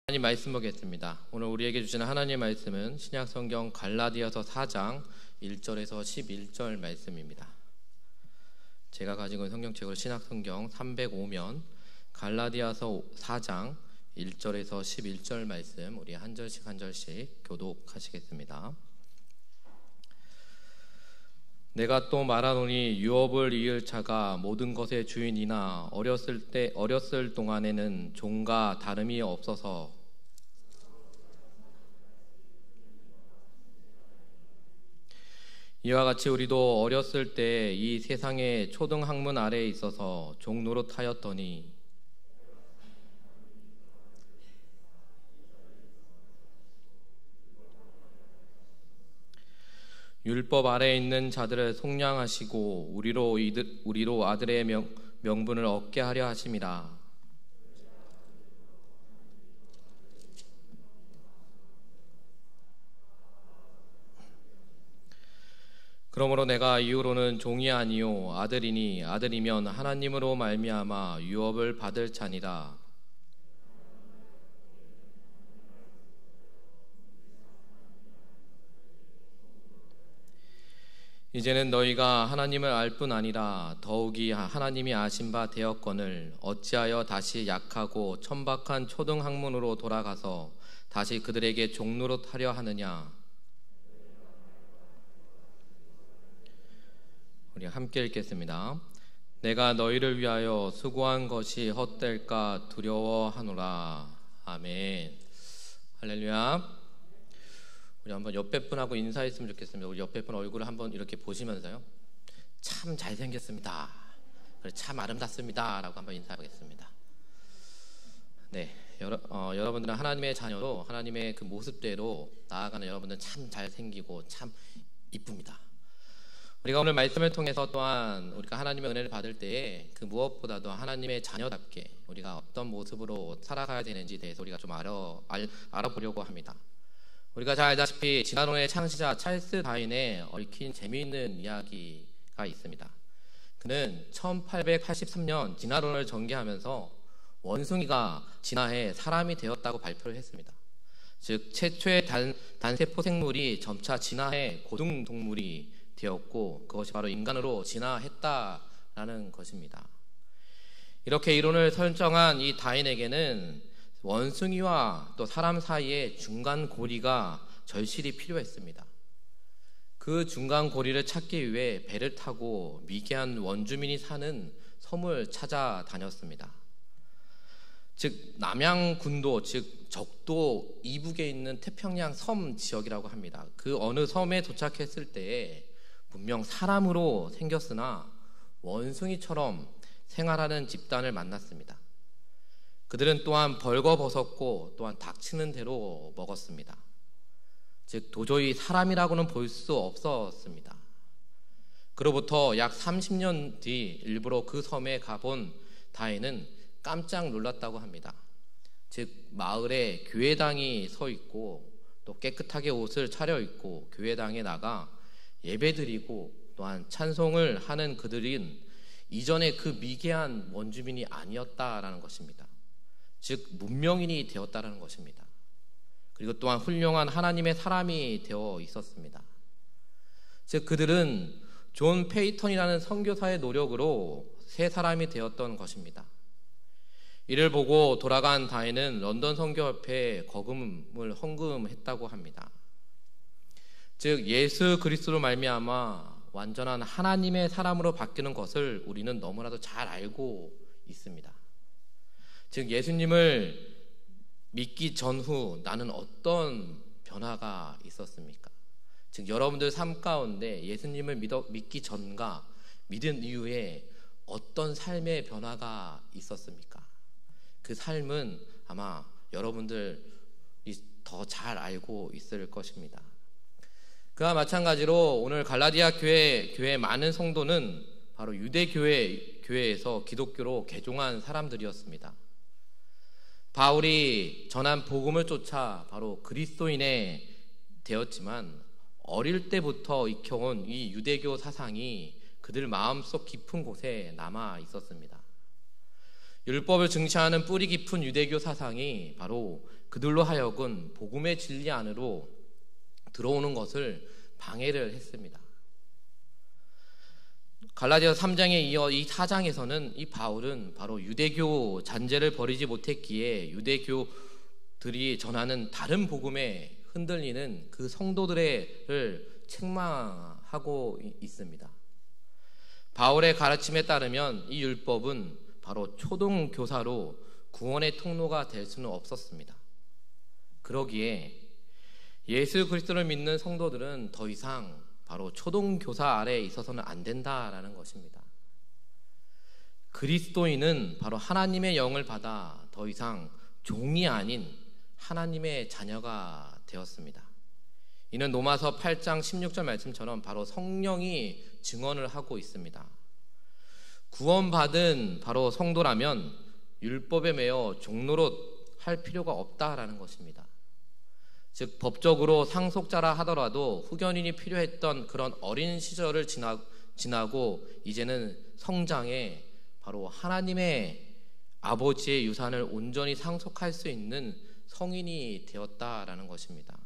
하나님 말씀 보겠습니다. 오늘 우리에게 주시는 하나님 말씀은 신약성경 갈라디아서 4장 1절에서 11절 말씀입니다. 제가 가지고 있는 성경책으로 신약성경 305면 갈라디아서 4장 1절에서 11절 말씀 우리 한 절씩 한 절씩 교독하시겠습니다. 내가 또 말하노니 유업을 이을 자가 모든 것의 주인이나 어렸을 동안에는 종과 다름이 없어서 이와 같이 우리도 어렸을 때 이 세상의 초등학문 아래에 있어서 종 노릇하였더니 율법 아래에 있는 자들을 속량하시고 우리로 아들의 명분을 얻게 하려 하심이라. 그러므로 내가 이후로는 종이 아니요 아들이니 아들이면 하나님으로 말미암아 유업을 받을 자니라. 이제는 너희가 하나님을 알 뿐 아니라 더욱이 하나님이 아신 바 되었거늘 어찌하여 다시 약하고 천박한 초등학문으로 돌아가서 다시 그들에게 종노릇하려 하느냐. 우리 함께 읽겠습니다. 내가 너희를 위하여 수고한 것이 헛될까 두려워하노라. 아멘. 할렐루야. 우리 한번 옆에 분하고 인사했으면 좋겠습니다. 우리 옆에 분 얼굴을 한번 이렇게 보시면서요, 참 잘생겼습니다, 참 아름답습니다 라고 한번 인사하겠습니다. 네, 여러분들은 하나님의 자녀로 하나님의 그 모습대로 나아가는 여러분들은 참 잘생기고 참 이쁩니다. 우리가 오늘 말씀을 통해서 또한 우리가 하나님의 은혜를 받을 때에 그 무엇보다도 하나님의 자녀답게 우리가 어떤 모습으로 살아가야 되는지에 대해서 우리가 좀 알아보려고 합니다. 우리가 잘 알다시피 진화론의 창시자 찰스 다윈에 얽힌 재미있는 이야기가 있습니다. 그는 1883년 진화론을 전개하면서 원숭이가 진화해 사람이 되었다고 발표를 했습니다. 즉 최초의 단세포 생물이 점차 진화해 고등동물이 되었고 그것이 바로 인간으로 진화했다라는 것입니다. 이렇게 이론을 설정한 이 다윈에게는 원숭이와 또 사람 사이에 중간 고리가 절실히 필요했습니다. 그 중간 고리를 찾기 위해 배를 타고 미개한 원주민이 사는 섬을 찾아다녔습니다. 즉 남양군도, 즉 적도 이북에 있는 태평양 섬 지역이라고 합니다. 그 어느 섬에 도착했을 때에 분명 사람으로 생겼으나 원숭이처럼 생활하는 집단을 만났습니다. 그들은 또한 벌거벗었고 또한 닥치는 대로 먹었습니다. 즉 도저히 사람이라고는 볼 수 없었습니다. 그로부터 약 30년 뒤 일부러 그 섬에 가본 다윈은 깜짝 놀랐다고 합니다. 즉 마을에 교회당이 서 있고 또 깨끗하게 옷을 차려입고 교회당에 나가 예배드리고 또한 찬송을 하는 그들은 이전에 그 미개한 원주민이 아니었다라는 것입니다. 즉 문명인이 되었다라는 것입니다. 그리고 또한 훌륭한 하나님의 사람이 되어 있었습니다. 즉 그들은 존 페이턴이라는 선교사의 노력으로 새 사람이 되었던 것입니다. 이를 보고 돌아간 다윈은 런던 선교협회에 거금을 헌금했다고 합니다. 즉 예수 그리스도로 말미암아 완전한 하나님의 사람으로 바뀌는 것을 우리는 너무나도 잘 알고 있습니다. 즉 예수님을 믿기 전후 나는 어떤 변화가 있었습니까? 즉 여러분들 삶 가운데 예수님을 믿기 전과 믿은 이후에 어떤 삶의 변화가 있었습니까? 그 삶은 아마 여러분들이 더 잘 알고 있을 것입니다. 그와 마찬가지로 오늘 갈라디아 교회 많은 성도는 바로 유대교회에서 기독교로 개종한 사람들이었습니다. 바울이 전한 복음을 쫓아 바로 그리스도인이 되었지만 어릴 때부터 익혀온 이 유대교 사상이 그들 마음속 깊은 곳에 남아 있었습니다. 율법을 증시하는 뿌리 깊은 유대교 사상이 바로 그들로 하여금 복음의 진리 안으로 들어오는 것을 방해를 했습니다. 갈라디아서 3장에 이어 이 4장에서는 이 바울은 바로 유대교 잔재를 버리지 못했기에 유대교들이 전하는 다른 복음에 흔들리는 그 성도들을 책망하고 있습니다. 바울의 가르침에 따르면 이 율법은 바로 초등교사로 구원의 통로가 될 수는 없었습니다. 그러기에 예수 그리스도를 믿는 성도들은 더 이상 바로 초등교사 아래에 있어서는 안 된다라는 것입니다. 그리스도인은 바로 하나님의 영을 받아 더 이상 종이 아닌 하나님의 자녀가 되었습니다. 이는 로마서 8장 16절 말씀처럼 바로 성령이 증언을 하고 있습니다. 구원받은 바로 성도라면 율법에 매여 종노릇 할 필요가 없다라는 것입니다. 즉 법적으로 상속자라 하더라도 후견인이 필요했던 그런 어린 시절을 지나고 이제는 성장해 바로 하나님의 아버지의 유산을 온전히 상속할 수 있는 성인이 되었다라는 것입니다.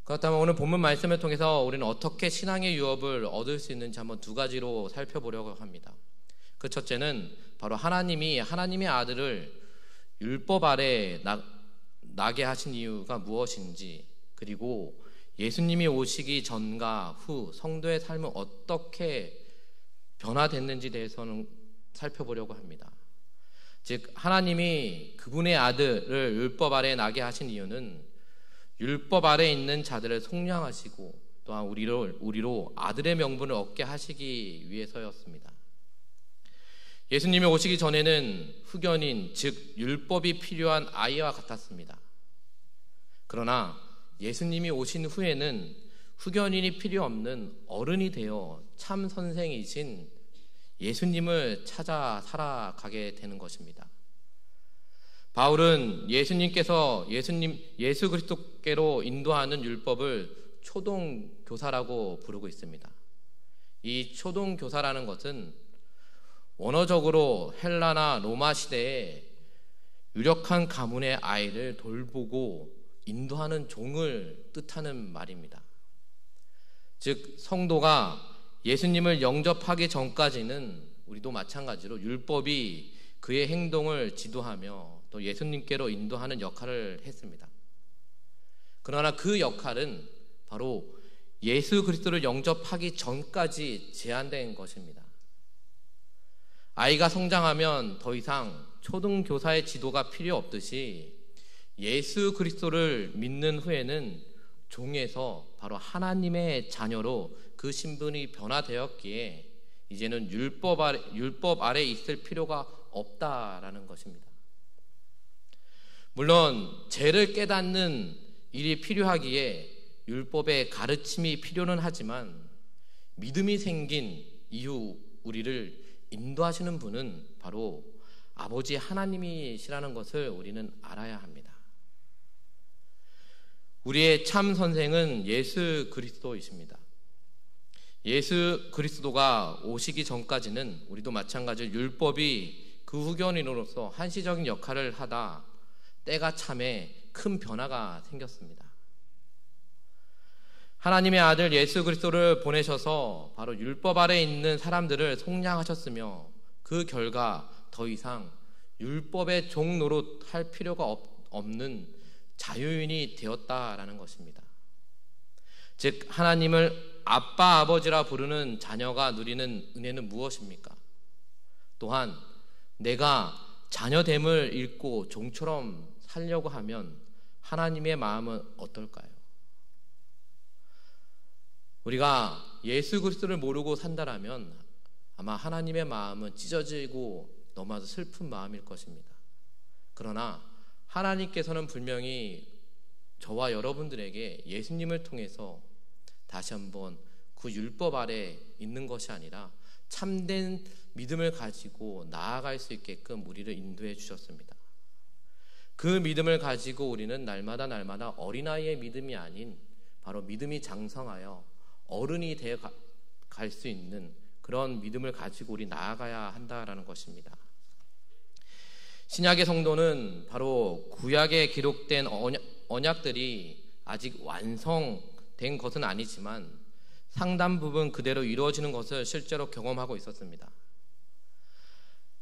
그렇다면 오늘 본문 말씀을 통해서 우리는 어떻게 신앙의 유업을 얻을 수 있는지 한번 두 가지로 살펴보려고 합니다. 그 첫째는 바로 하나님이 하나님의 아들을 율법 아래 나게 하신 이유가 무엇인지, 그리고 예수님이 오시기 전과 후 성도의 삶은 어떻게 변화됐는지 대해서는 살펴보려고 합니다. 즉 하나님이 그분의 아들을 율법 아래 나게 하신 이유는 율법 아래 있는 자들을 속량하시고 또한 우리로 아들의 명분을 얻게 하시기 위해서였습니다. 예수님이 오시기 전에는 후견인, 즉 율법이 필요한 아이와 같았습니다. 그러나 예수님이 오신 후에는 후견인이 필요 없는 어른이 되어 참 선생이신 예수님을 찾아 살아가게 되는 것입니다. 바울은 예수 그리스도께로 인도하는 율법을 초등교사라고 부르고 있습니다. 이 초등교사라는 것은 원어적으로 헬라나 로마 시대에 유력한 가문의 아이를 돌보고 인도하는 종을 뜻하는 말입니다. 즉 성도가 예수님을 영접하기 전까지는 우리도 마찬가지로 율법이 그의 행동을 지도하며 또 예수님께로 인도하는 역할을 했습니다. 그러나 그 역할은 바로 예수 그리스도를 영접하기 전까지 제한된 것입니다. 아이가 성장하면 더 이상 초등교사의 지도가 필요 없듯이 예수 그리스도를 믿는 후에는 종에서 바로 하나님의 자녀로 그 신분이 변화되었기에 이제는 율법 아래 있을 필요가 없다라는 것입니다. 물론 죄를 깨닫는 일이 필요하기에 율법의 가르침이 필요는 하지만 믿음이 생긴 이후 우리를 인도하시는 분은 바로 아버지 하나님이시라는 것을 우리는 알아야 합니다. 우리의 참 선생은 예수 그리스도이십니다. 예수 그리스도가 오시기 전까지는 우리도 마찬가지로 율법이 그 후견인으로서 한시적인 역할을 하다 때가 참에 큰 변화가 생겼습니다. 하나님의 아들 예수 그리스도를 보내셔서 바로 율법 아래 있는 사람들을 속량하셨으며 그 결과 더 이상 율법의 종 노릇할 필요가 없는 자유인이 되었다라는 것입니다. 즉 하나님을 아빠 아버지라 부르는 자녀가 누리는 은혜는 무엇입니까? 또한 내가 자녀됨을 잃고 종처럼 살려고 하면 하나님의 마음은 어떨까요? 우리가 예수 그리스도를 모르고 산다라면 아마 하나님의 마음은 찢어지고 너무나도 슬픈 마음일 것입니다. 그러나 하나님께서는 분명히 저와 여러분들에게 예수님을 통해서 다시 한번 그 율법 아래 있는 것이 아니라 참된 믿음을 가지고 나아갈 수 있게끔 우리를 인도해 주셨습니다. 그 믿음을 가지고 우리는 날마다 어린아이의 믿음이 아닌 바로 믿음이 장성하여 어른이 되어 갈 수 있는 그런 믿음을 가지고 우리 나아가야 한다라는 것입니다. 신약의 성도는 바로 구약에 기록된 언약들이 아직 완성된 것은 아니지만 상당 부분 그대로 이루어지는 것을 실제로 경험하고 있었습니다.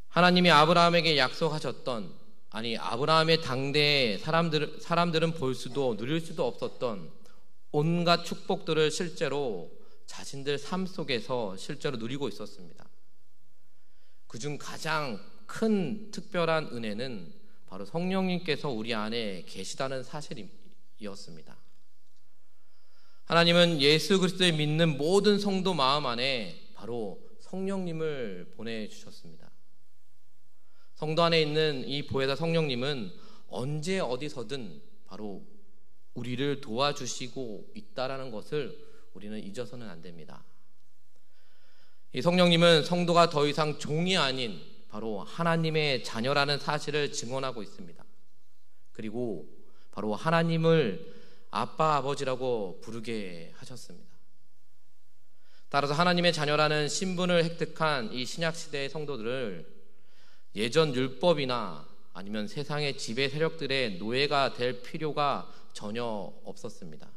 하나님이 아브라함에게 약속하셨던, 아브라함의 당대의 사람들은 볼 수도 누릴 수도 없었던 온갖 축복들을 실제로 자신들 삶 속에서 실제로 누리고 있었습니다. 그중 가장 큰 특별한 은혜는 바로 성령님께서 우리 안에 계시다는 사실이었습니다. 하나님은 예수 그리스도를 믿는 모든 성도 마음 안에 바로 성령님을 보내주셨습니다. 성도 안에 있는 이 보혜사 성령님은 언제 어디서든 바로 우리를 도와주시고 있다라는 것을 우리는 잊어서는 안 됩니다. 이 성령님은 성도가 더 이상 종이 아닌 바로 하나님의 자녀라는 사실을 증언하고 있습니다. 그리고 바로 하나님을 아빠, 아버지라고 부르게 하셨습니다. 따라서 하나님의 자녀라는 신분을 획득한 이 신약시대의 성도들을 예전 율법이나 아니면 세상의 지배 세력들의 노예가 될 필요가 전혀 없었습니다.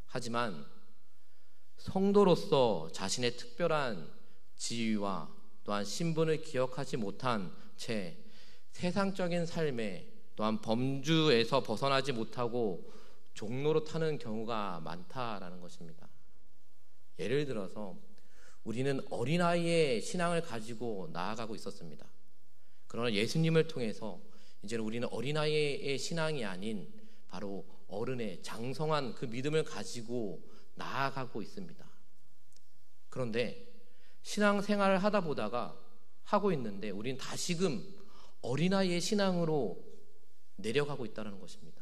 하지만 성도로서 자신의 특별한 지위와 또한 신분을 기억하지 못한 채 세상적인 삶에 또한 범주에서 벗어나지 못하고 종로로 타는 경우가 많다라는 것입니다. 예를 들어서 우리는 어린아이의 신앙을 가지고 나아가고 있었습니다. 그러나 예수님을 통해서 이제는 우리는 어린아이의 신앙이 아닌 바로 어른의 장성한 그 믿음을 가지고 나아가고 있습니다. 그런데 신앙생활을 하고 있는데 우리는 다시금 어린아이의 신앙으로 내려가고 있다는 것입니다.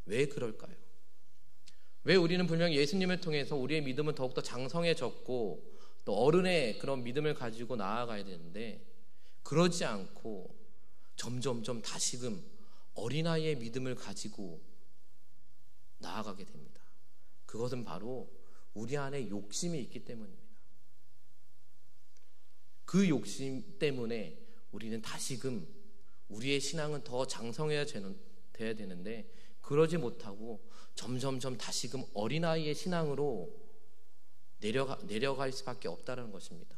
왜 그럴까요? 왜 우리는 분명히 예수님을 통해서 우리의 믿음은 더욱더 장성해졌고 또 어른의 그런 믿음을 가지고 나아가야 되는데 그러지 않고 점점점 다시금 어린아이의 믿음을 가지고 나아가게 됩니다. 그것은 바로 우리 안에 욕심이 있기 때문입니다. 그 욕심 때문에 우리는 다시금 우리의 신앙은 더 장성해야 돼야 되는데 그러지 못하고 점점점 다시금 어린아이의 신앙으로 내려갈 수밖에 없다는 것입니다.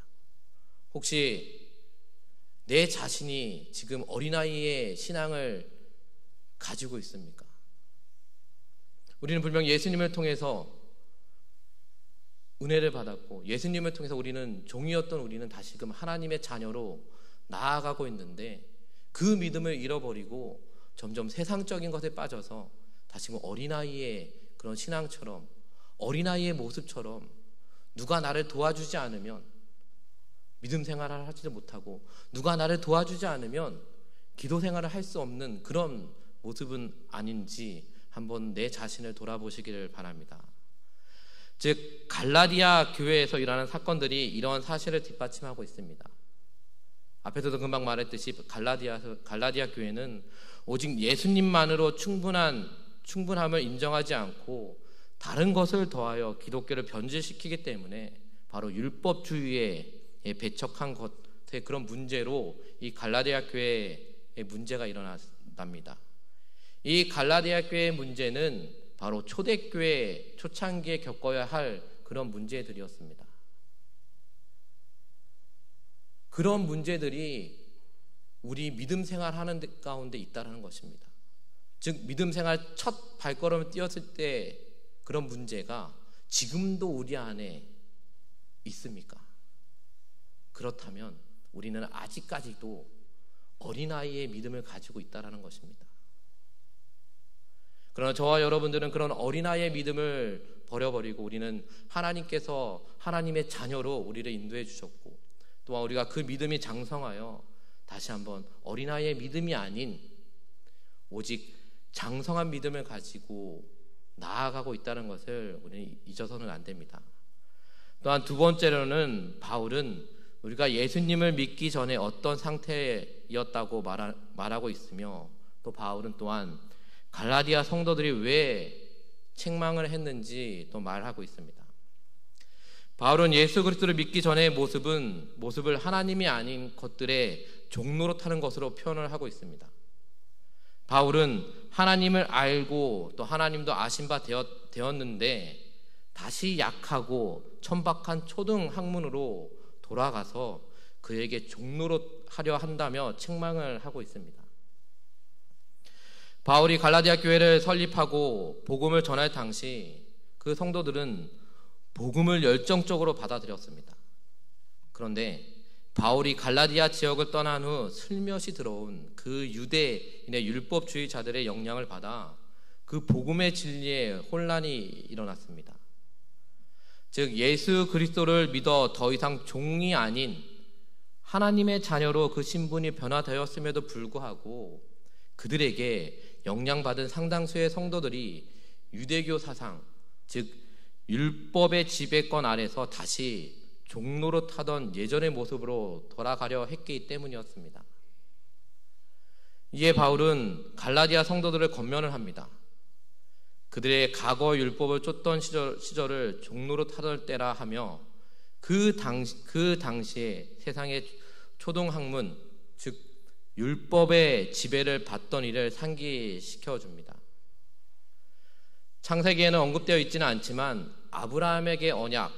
혹시 내 자신이 지금 어린아이의 신앙을 가지고 있습니까? 우리는 분명 예수님을 통해서 은혜를 받았고 예수님을 통해서 우리는 종이었던 우리는 다시금 하나님의 자녀로 나아가고 있는데 그 믿음을 잃어버리고 점점 세상적인 것에 빠져서 다시금 어린아이의 그런 신앙처럼 어린아이의 모습처럼 누가 나를 도와주지 않으면 믿음 생활을 하지도 못하고 누가 나를 도와주지 않으면 기도 생활을 할 수 없는 그런 모습은 아닌지 한번 내 자신을 돌아보시기를 바랍니다. 즉 갈라디아 교회에서 일어나는 사건들이 이러한 사실을 뒷받침하고 있습니다. 앞에서도 금방 말했듯이 갈라디아 교회는 오직 예수님만으로 충분함을 인정하지 않고 다른 것을 더하여 기독교를 변질시키기 때문에 바로 율법주의에 배척한 것의 그런 문제로 이 갈라디아 교회의 문제가 일어납니다. 이 갈라디아 교회의 문제는 바로 초대교회 초창기에 겪어야 할 그런 문제들이었습니다. 그런 문제들이 우리 믿음 생활하는 가운데 있다는 것입니다. 즉 믿음 생활 첫 발걸음을 띄었을 때 그런 문제가 지금도 우리 안에 있습니까? 그렇다면 우리는 아직까지도 어린아이의 믿음을 가지고 있다는 것입니다. 그러나 저와 여러분들은 그런 어린아이의 믿음을 버려버리고 우리는 하나님께서 하나님의 자녀로 우리를 인도해 주셨고 또한 우리가 그 믿음이 장성하여 다시 한번 어린아이의 믿음이 아닌 오직 장성한 믿음을 가지고 나아가고 있다는 것을 우리는 잊어서는 안 됩니다. 또한 두 번째로는 바울은 우리가 예수님을 믿기 전에 어떤 상태였다고 말하고 있으며 또 바울은 또한 갈라디아 성도들이 왜 책망을 했는지 또 말하고 있습니다. 바울은 예수 그리스도를 믿기 전의 모습을 하나님이 아닌 것들의 종로로 타는 것으로 표현을 하고 있습니다. 바울은 하나님을 알고 또 하나님도 아신 바 되었는데 다시 약하고 천박한 초등 학문으로 돌아가서 그에게 종로로 하려 한다며 책망을 하고 있습니다. 바울이 갈라디아 교회를 설립하고 복음을 전할 당시 그 성도들은 복음을 열정적으로 받아들였습니다. 그런데 바울이 갈라디아 지역을 떠난 후 슬며시 들어온 그 유대인의 율법주의자들의 영향을 받아 그 복음의 진리에 혼란이 일어났습니다. 즉 예수 그리스도를 믿어 더 이상 종이 아닌 하나님의 자녀로 그 신분이 변화되었음에도 불구하고 그들에게 영향받은 상당수의 성도들이 유대교 사상, 즉 율법의 지배권 아래서 다시 종로로 타던 예전의 모습으로 돌아가려 했기 때문이었습니다. 이에 바울은 갈라디아 성도들을 권면을 합니다. 그들의 과거 율법을 쫓던 시절을 종로로 타던 때라 하며 그 당시에 세상의 초등학문, 즉 율법의 지배를 받던 일을 상기시켜 줍니다. 창세기에는 언급되어 있지는 않지만 아브라함에게 언약,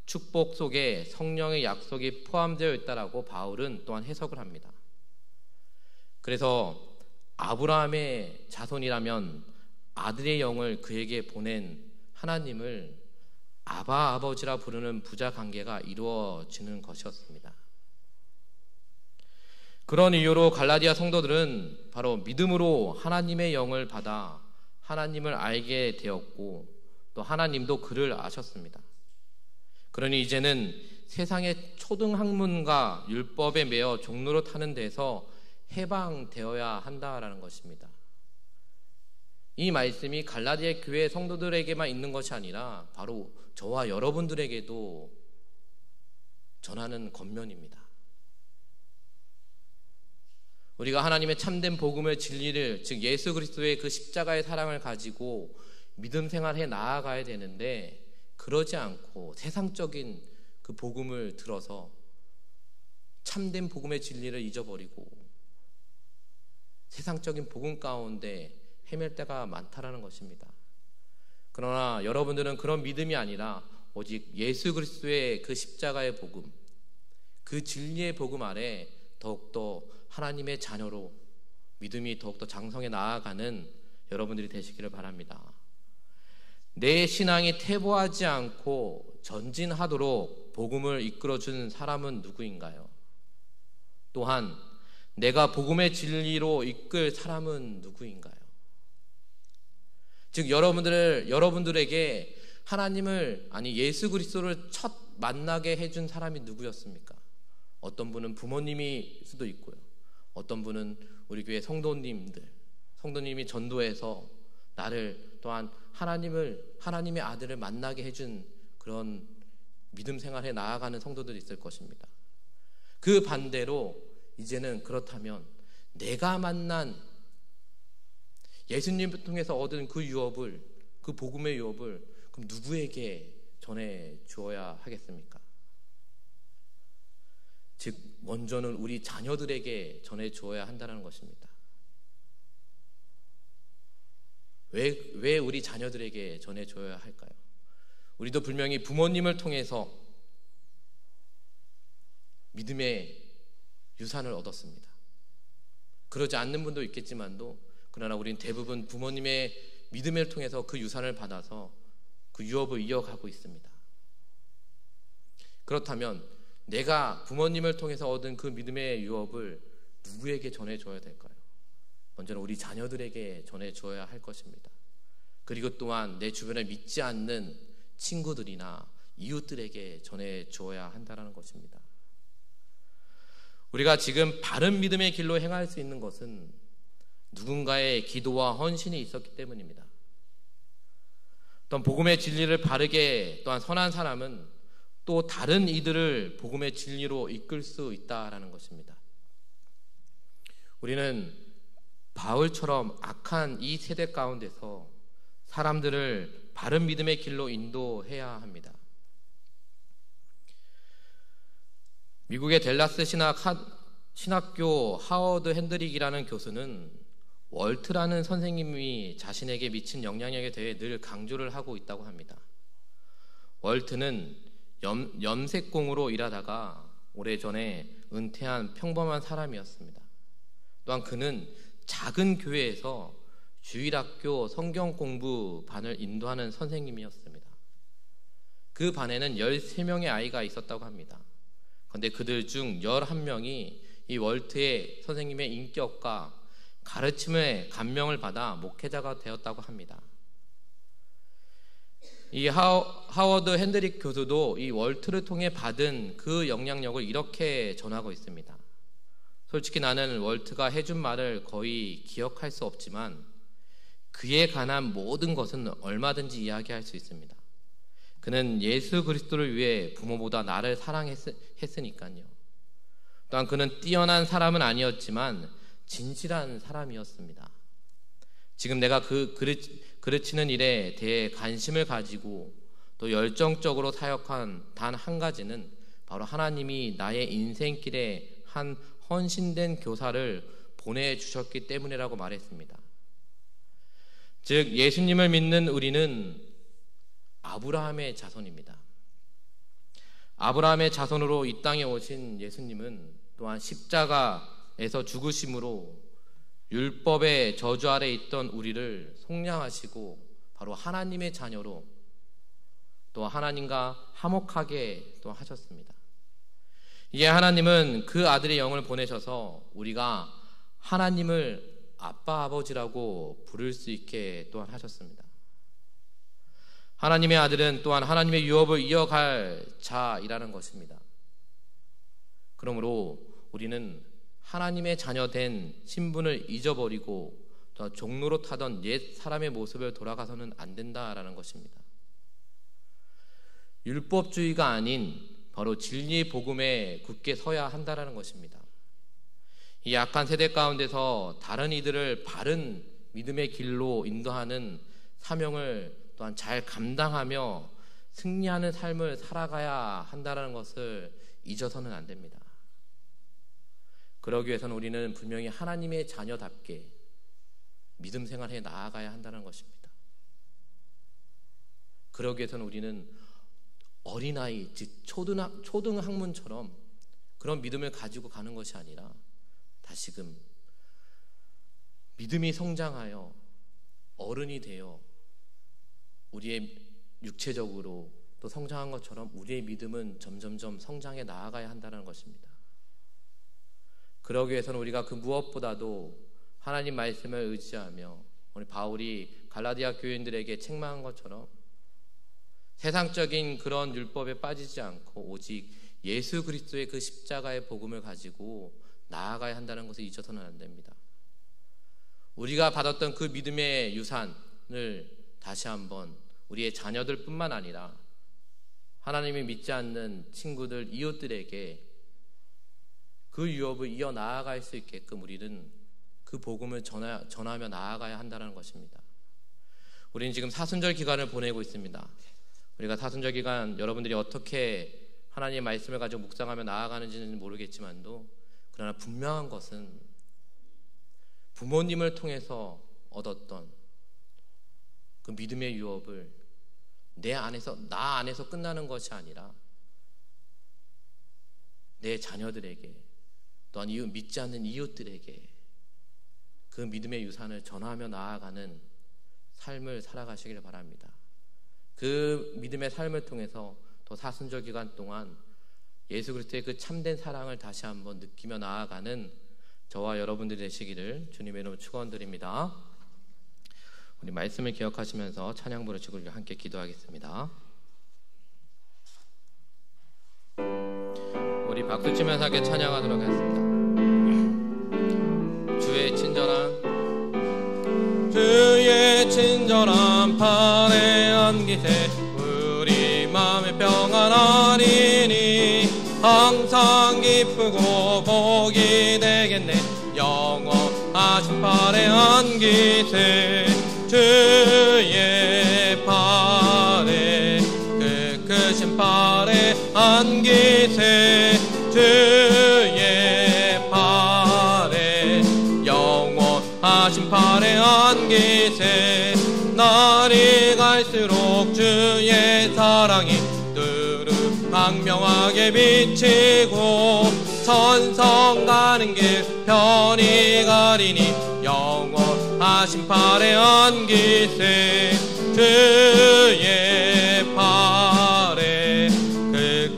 축복 속에 성령의 약속이 포함되어 있다라고 바울은 또한 해석을 합니다. 그래서 아브라함의 자손이라면 아들의 영을 그에게 보낸 하나님을 아버지라 부르는 부자 관계가 이루어지는 것이었습니다. 그런 이유로 갈라디아 성도들은 바로 믿음으로 하나님의 영을 받아 하나님을 알게 되었고 또 하나님도 그를 아셨습니다. 그러니 이제는 세상의 초등학문과 율법에 매여 종로로 타는 데서 해방되어야 한다라는 것입니다. 이 말씀이 갈라디아 교회 성도들에게만 있는 것이 아니라 바로 저와 여러분들에게도 전하는 권면입니다. 우리가 하나님의 참된 복음의 진리를, 즉 예수 그리스도의 그 십자가의 사랑을 가지고 믿음 생활해 나아가야 되는데 그러지 않고 세상적인 그 복음을 들어서 참된 복음의 진리를 잊어버리고 세상적인 복음 가운데 헤맬 때가 많다라는 것입니다. 그러나 여러분들은 그런 믿음이 아니라 오직 예수 그리스도의 그 십자가의 복음, 그 진리의 복음 아래 더욱더 하나님의 자녀로 믿음이 더욱더 장성해 나아가는 여러분들이 되시기를 바랍니다. 내 신앙이 퇴보하지 않고 전진하도록 복음을 이끌어준 사람은 누구인가요? 또한 내가 복음의 진리로 이끌 사람은 누구인가요? 즉 여러분들에게 하나님을, 아니 예수 그리스도를 첫 만나게 해준 사람이 누구였습니까? 어떤 분은 부모님일 수도 있고요. 어떤 분은 우리 교회 성도님이 전도해서 나를 또한 하나님의 아들을 만나게 해준 그런 믿음 생활에 나아가는 성도들이 있을 것입니다. 그 반대로 이제는 그렇다면 내가 만난 예수님을 통해서 얻은 그 유업을, 그 복음의 유업을 그럼 누구에게 전해 주어야 하겠습니까? 즉 먼저는 우리 자녀들에게 전해 주어야 한다는 것입니다. 왜 우리 자녀들에게 전해 줘야 할까요? 우리도 분명히 부모님을 통해서 믿음의 유산을 얻었습니다. 그러지 않는 분도 있겠지만도 그러나 우리는 대부분 부모님의 믿음을 통해서 그 유산을 받아서 그 유업을 이어가고 있습니다. 그렇다면 내가 부모님을 통해서 얻은 그 믿음의 유업을 누구에게 전해줘야 될까요? 먼저는 우리 자녀들에게 전해줘야 할 것입니다. 그리고 또한 내 주변에 믿지 않는 친구들이나 이웃들에게 전해줘야 한다는 것입니다. 우리가 지금 바른 믿음의 길로 행할 수 있는 것은 누군가의 기도와 헌신이 있었기 때문입니다. 또한 복음의 진리를 바르게 또한 선한 사람은 또 다른 이들을 복음의 진리로 이끌 수 있다라는 것입니다. 우리는 바울처럼 악한 이 세대 가운데서 사람들을 바른 믿음의 길로 인도해야 합니다. 미국의 델라스 신학교 하워드 핸드릭이라는 교수는 월트라는 선생님이 자신에게 미친 영향력에 대해 늘 강조를 하고 있다고 합니다. 월트는 염색공으로 일하다가 오래전에 은퇴한 평범한 사람이었습니다. 또한 그는 작은 교회에서 주일학교 성경 공부 반을 인도하는 선생님이었습니다. 그 반에는 13명의 아이가 있었다고 합니다. 그런데 그들 중 11명이 이 월트의 선생님의 인격과 가르침에 감명을 받아 목회자가 되었다고 합니다. 이 하워드 핸드릭 교수도 이 월트를 통해 받은 그 영향력을 이렇게 전하고 있습니다. 솔직히 나는 월트가 해준 말을 거의 기억할 수 없지만 그에 관한 모든 것은 얼마든지 이야기할 수 있습니다. 그는 예수 그리스도를 위해 부모보다 나를 사랑했으니까요. 또한 그는 뛰어난 사람은 아니었지만 진실한 사람이었습니다. 지금 내가 그르치는 일에 대해 관심을 가지고 또 열정적으로 사역한 단 한 가지는 바로 하나님이 나의 인생길에 한 헌신된 교사를 보내주셨기 때문이라고 말했습니다. 즉 예수님을 믿는 우리는 아브라함의 자손입니다. 아브라함의 자손으로 이 땅에 오신 예수님은 또한 십자가에서 죽으심으로 율법의 저주 아래 있던 우리를 속량하시고 바로 하나님의 자녀로 또 하나님과 화목하게 또 하셨습니다. 이에 하나님은 그 아들의 영을 보내셔서 우리가 하나님을 아빠 아버지라고 부를 수 있게 또한 하셨습니다. 하나님의 아들은 또한 하나님의 유업을 이어갈 자이라는 것입니다. 그러므로 우리는 하나님의 자녀된 신분을 잊어버리고 또 종로로 타던 옛 사람의 모습을 돌아가서는 안 된다라는 것입니다. 율법주의가 아닌 바로 진리의 복음에 굳게 서야 한다라는 것입니다. 이 약한 세대 가운데서 다른 이들을 바른 믿음의 길로 인도하는 사명을 또한 잘 감당하며 승리하는 삶을 살아가야 한다는 것을 잊어서는 안 됩니다. 그러기 위해서는 우리는 분명히 하나님의 자녀답게 믿음 생활에 나아가야 한다는 것입니다. 그러기 위해서는 우리는 어린아이, 즉 초등학문처럼 그런 믿음을 가지고 가는 것이 아니라 다시금 믿음이 성장하여 어른이 되어 우리의 육체적으로 또 성장한 것처럼 우리의 믿음은 점점점 성장해 나아가야 한다는 것입니다. 그러기 위해서는 우리가 그 무엇보다도 하나님 말씀을 의지하며 우리 바울이 갈라디아 교인들에게 책망한 것처럼 세상적인 그런 율법에 빠지지 않고 오직 예수 그리스도의 그 십자가의 복음을 가지고 나아가야 한다는 것을 잊어서는 안 됩니다. 우리가 받았던 그 믿음의 유산을 다시 한번 우리의 자녀들 뿐만 아니라 하나님이 믿지 않는 친구들, 이웃들에게 그 유업을 이어나아갈 수 있게끔 우리는 그 복음을 전하며 나아가야 한다는 것입니다. 우리는 지금 사순절 기간을 보내고 있습니다. 우리가 사순절 기간 여러분들이 어떻게 하나님의 말씀을 가지고 묵상하며 나아가는지는 모르겠지만도 그러나 분명한 것은 부모님을 통해서 얻었던 그 믿음의 유업을 나 안에서 끝나는 것이 아니라 내 자녀들에게 또한 믿지 않는 이웃들에게 그 믿음의 유산을 전하며 나아가는 삶을 살아가시길 바랍니다. 그 믿음의 삶을 통해서 또 사순절 기간 동안 예수 그리스도의 그 참된 사랑을 다시 한번 느끼며 나아가는 저와 여러분들이 되시기를 주님의 이름으로 축원드립니다. 우리 말씀을 기억하시면서 찬양 부르시고 함께 기도하겠습니다. 우리 박수치면서 함께 찬양하도록 하겠습니다. 주의 친절한 팔에 안기세 우리 마음의 평안하리니 항상 기쁘고 복이 되겠네 영원하신 팔에 안기세 주의 팔에 그 크신 팔에 안기세 주의 팔에 영원하신 팔에 갈수록 주의 사랑이 광명하게 비치고 천성 가는 길 편히 가리니 영원하신 팔에 안기세 주의 팔에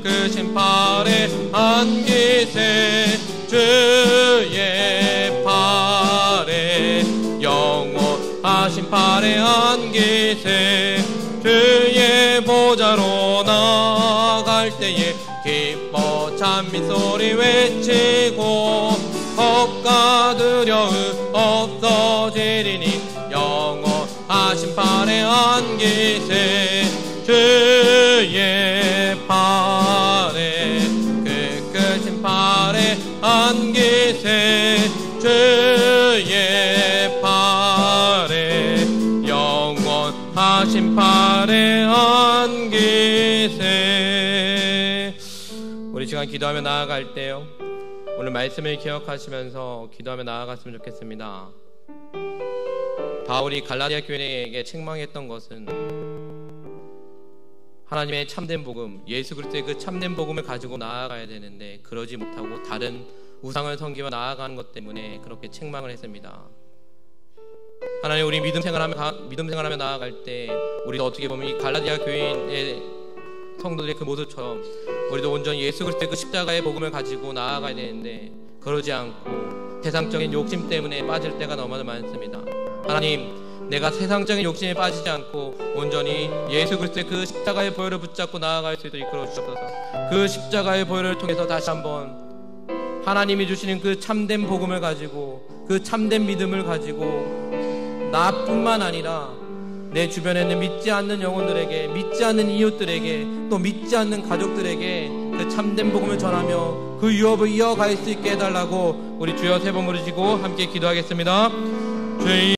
크신 팔에 안기세 주의 팔에 영원하신 팔에 안기세 주의 보좌로 나갈 때에 기뻐 찬미 소리 외치고 겁과 두려움 없어지리니 영원하신 팔에 안기세 주의 팔에 크신 팔에 안기세 주의 팔에 영원하신 팔에 안기세. 우리 시간 기도하며 나아갈 때요, 오늘 말씀을 기억하시면서 기도하며 나아갔으면 좋겠습니다. 바울이 갈라디아 교회에게 책망했던 것은 하나님의 참된 복음, 예수 그리스도의 그 참된 복음을 가지고 나아가야 되는데 그러지 못하고 다른 우상을 섬기며 나아가는 것 때문에 그렇게 책망을 했습니다. 하나님, 우리 믿음 생활하며 나아갈 때 우리도 어떻게 보면 이 갈라디아 교회의 성도들의 그 모습처럼 우리도 온전히 예수 그리스도의 그 십자가의 복음을 가지고 나아가야 되는데 그러지 않고 세상적인 욕심 때문에 빠질 때가 너무나 많습니다. 하나님, 내가 세상적인 욕심에 빠지지 않고 온전히 예수 그리스도의 그 십자가의 보혈을 붙잡고 나아갈 수 있도록 이끌어 주시옵소서. 그 십자가의 보혈을 통해서 다시 한번 하나님이 주시는 그 참된 복음을 가지고, 그 참된 믿음을 가지고 나뿐만 아니라 내 주변에 있는 믿지 않는 영혼들에게, 믿지 않는 이웃들에게, 또 믿지 않는 가족들에게 그 참된 복음을 전하며 그 유업을 이어갈 수 있게 해달라고 우리 주여 세 번 부르시고 함께 기도하겠습니다. 주의